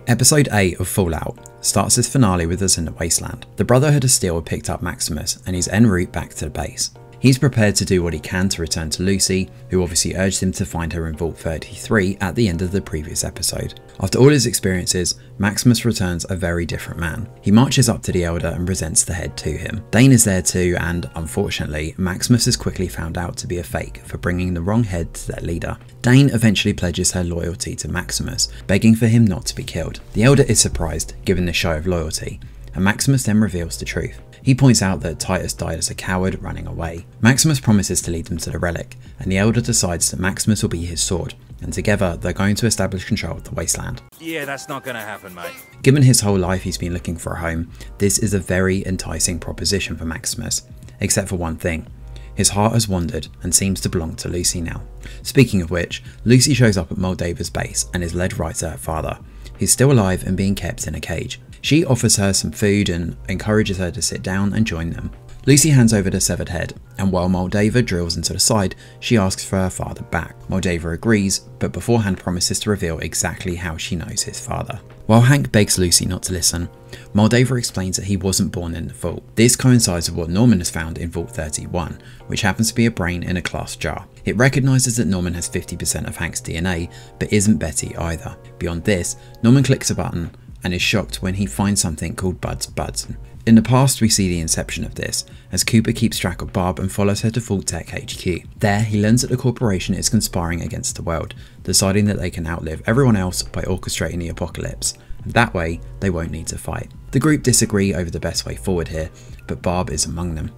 Episode 8 of Fallout starts its finale with us in the wasteland. The Brotherhood of Steel have picked up Maximus and he's en route back to the base. He's prepared to do what he can to return to Lucy, who obviously urged him to find her in Vault 33 at the end of the previous episode. After all his experiences, Maximus returns a very different man. He marches up to the Elder and presents the head to him. Dane is there too, and unfortunately, Maximus is quickly found out to be a fake for bringing the wrong head to their leader. Dane eventually pledges her loyalty to Maximus, begging for him not to be killed. The Elder is surprised, given this show of loyalty, and Maximus then reveals the truth. He points out that Titus died as a coward running away. Maximus promises to lead them to the relic, and the Elder decides that Maximus will be his sword, and together they're going to establish control of the wasteland. Yeah, that's not gonna happen, mate. Given his whole life he's been looking for a home, this is a very enticing proposition for Maximus, except for one thing. His heart has wandered and seems to belong to Lucy now. Speaking of which, Lucy shows up at Moldaver's base and is led right to her father. He's still alive and being kept in a cage. She offers her some food and encourages her to sit down and join them. Lucy hands over the severed head, and while Moldaver drills into the side, she asks for her father back. Moldaver agrees, but beforehand promises to reveal exactly how she knows his father. While Hank begs Lucy not to listen, Moldaver explains that he wasn't born in the vault. This coincides with what Norman has found in Vault 31, which happens to be a brain in a glass jar. It recognises that Norman has 50% of Hank's DNA, but isn't Betty either. Beyond this, Norman clicks a button and is shocked when he finds something called Bud's Buds. In the past, we see the inception of this, as Cooper keeps track of Bobb and follows her to Vault-Tec HQ. There, he learns that the corporation is conspiring against the world, deciding that they can outlive everyone else by orchestrating the apocalypse, and that way, they won't need to fight. The group disagree over the best way forward here, but Bobb is among them.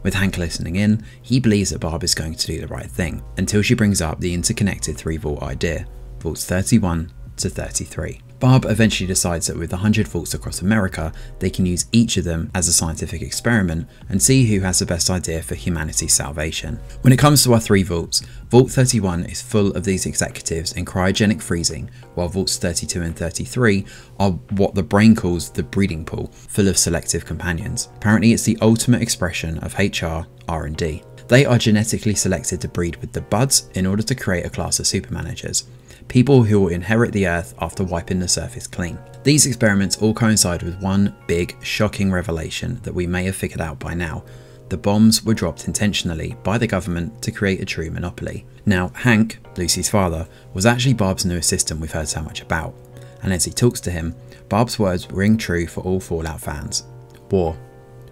With Hank listening in, he believes that Bobb is going to do the right thing, until she brings up the interconnected 3-vault idea, Vaults 31 to 33. Bobb eventually decides that with 100 vaults across America, they can use each of them as a scientific experiment and see who has the best idea for humanity's salvation. When it comes to our 3 vaults, Vault 31 is full of these executives in cryogenic freezing, while Vaults 32 and 33 are what the brain calls the breeding pool, full of selective companions. Apparently it's the ultimate expression of HR, R&D. They are genetically selected to breed with the buds in order to create a class of supermanagers. People who will inherit the earth after wiping the surface clean. These experiments all coincide with one big, shocking revelation that we may have figured out by now. The bombs were dropped intentionally by the government to create a true monopoly. Now, Hank, Lucy's father, was actually Bobb's new assistant we've heard so much about. And as he talks to him, Bobb's words ring true for all Fallout fans. War.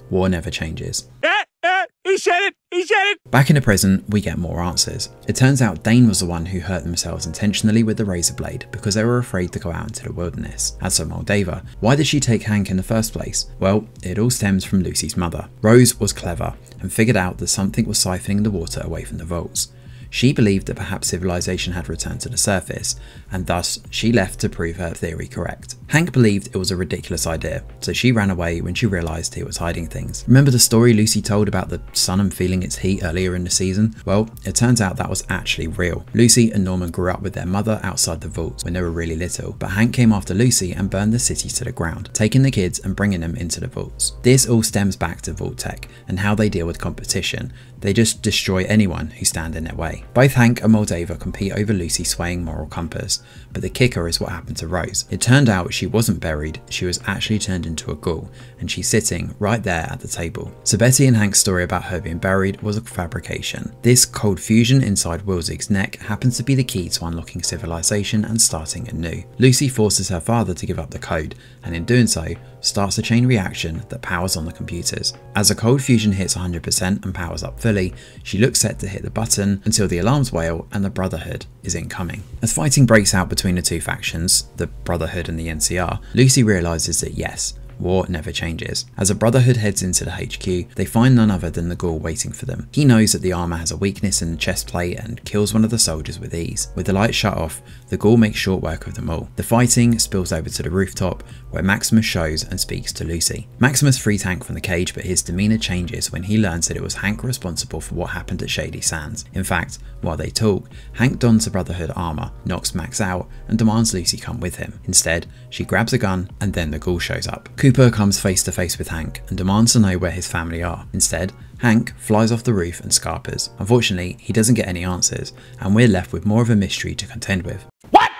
War never changes. He said it! He said it! Back in the present, we get more answers. It turns out Dane was the one who hurt themselves intentionally with the razor blade because they were afraid to go out into the wilderness. As for Moldaver, why did she take Hank in the first place? Well, it all stems from Lucy's mother. Rose was clever and figured out that something was siphoning the water away from the vaults. She believed that perhaps civilization had returned to the surface, and thus she left to prove her theory correct. Hank believed it was a ridiculous idea, so she ran away when she realised he was hiding things. Remember the story Lucy told about the sun and feeling its heat earlier in the season? Well, it turns out that was actually real. Lucy and Norman grew up with their mother outside the vaults when they were really little, but Hank came after Lucy and burned the city to the ground, taking the kids and bringing them into the vaults. This all stems back to Vault-Tec and how they deal with competition. They just destroy anyone who stand in their way. Both Hank and Moldaver compete over Lucy's swaying moral compass, but the kicker is what happened to Rose. It turned out she wasn't buried, she was actually turned into a ghoul, and she's sitting right there at the table. So Betty and Hank's story about her being buried was a fabrication. This cold fusion inside Wilzig's neck happens to be the key to unlocking civilization and starting anew. Lucy forces her father to give up the code, and in doing so, starts a chain reaction that powers on the computers. As the cold fusion hits 100% and powers up fully, she looks set to hit the button until the alarms wail and the Brotherhood is incoming. As fighting breaks out between the two factions, the Brotherhood and the NCR, Lucy realises that yes, war never changes. As the Brotherhood heads into the HQ, they find none other than the ghoul waiting for them. He knows that the armour has a weakness in the chest plate and kills one of the soldiers with ease. With the lights shut off, the ghoul makes short work of them all. The fighting spills over to the rooftop, where Maximus shows and speaks to Lucy. Maximus frees Hank from the cage, but his demeanour changes when he learns that it was Hank responsible for what happened at Shady Sands. In fact, while they talk, Hank dons the Brotherhood armour, knocks Max out, and demands Lucy come with him. Instead, she grabs a gun, and then the ghoul shows up. Cooper comes face to face with Hank and demands to know where his family are. Instead, Hank flies off the roof and scarpers. Unfortunately, he doesn't get any answers, and we're left with more of a mystery to contend with. What?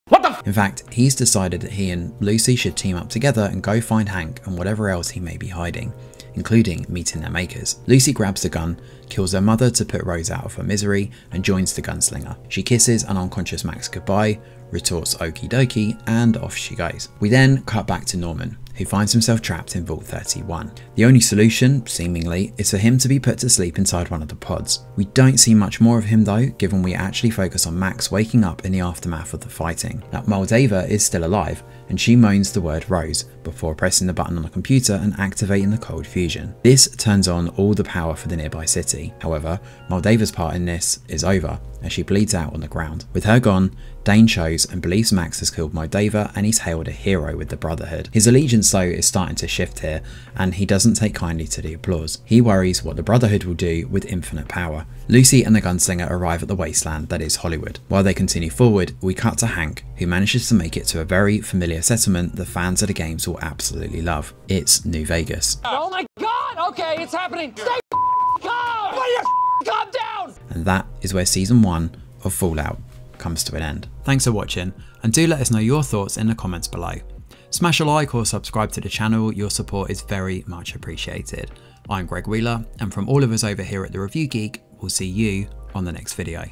What the f? In fact, he's decided that he and Lucy should team up together and go find Hank and whatever else he may be hiding, including meeting their makers. Lucy grabs the gun, kills her mother to put Rose out of her misery, and joins the gunslinger. She kisses an unconscious Max goodbye, retorts okie dokie, and off she goes. We then cut back to Norman, who finds himself trapped in Vault 31. The only solution, seemingly, is for him to be put to sleep inside one of the pods. We don't see much more of him though, given we actually focus on Max waking up in the aftermath of the fighting. Now, Moldava is still alive, and she moans the word Rose before pressing the button on the computer and activating the cold fusion. This turns on all the power for the nearby city. However, Moldava's part in this is over, as she bleeds out on the ground. With her gone, Dane shows and believes Max has killed Moldava, and he's hailed a hero with the Brotherhood. His allegiance though is starting to shift here, and he doesn't take kindly to the applause. He worries what the Brotherhood will do with infinite power. Lucy and the gunslinger arrive at the wasteland that is Hollywood. While they continue forward, we cut to Hank, who manages to make it to a very familiar settlement the fans of the games will absolutely love. It's New Vegas. Oh my god! Okay, it's happening! Stay calm! Calm down! And that is where season 1 of Fallout comes to an end. Thanks for watching, and do let us know your thoughts in the comments below. Smash a like or subscribe to the channel, your support is very much appreciated. I'm Greg Wheeler, and from all of us over here at The Review Geek, we'll see you on the next video.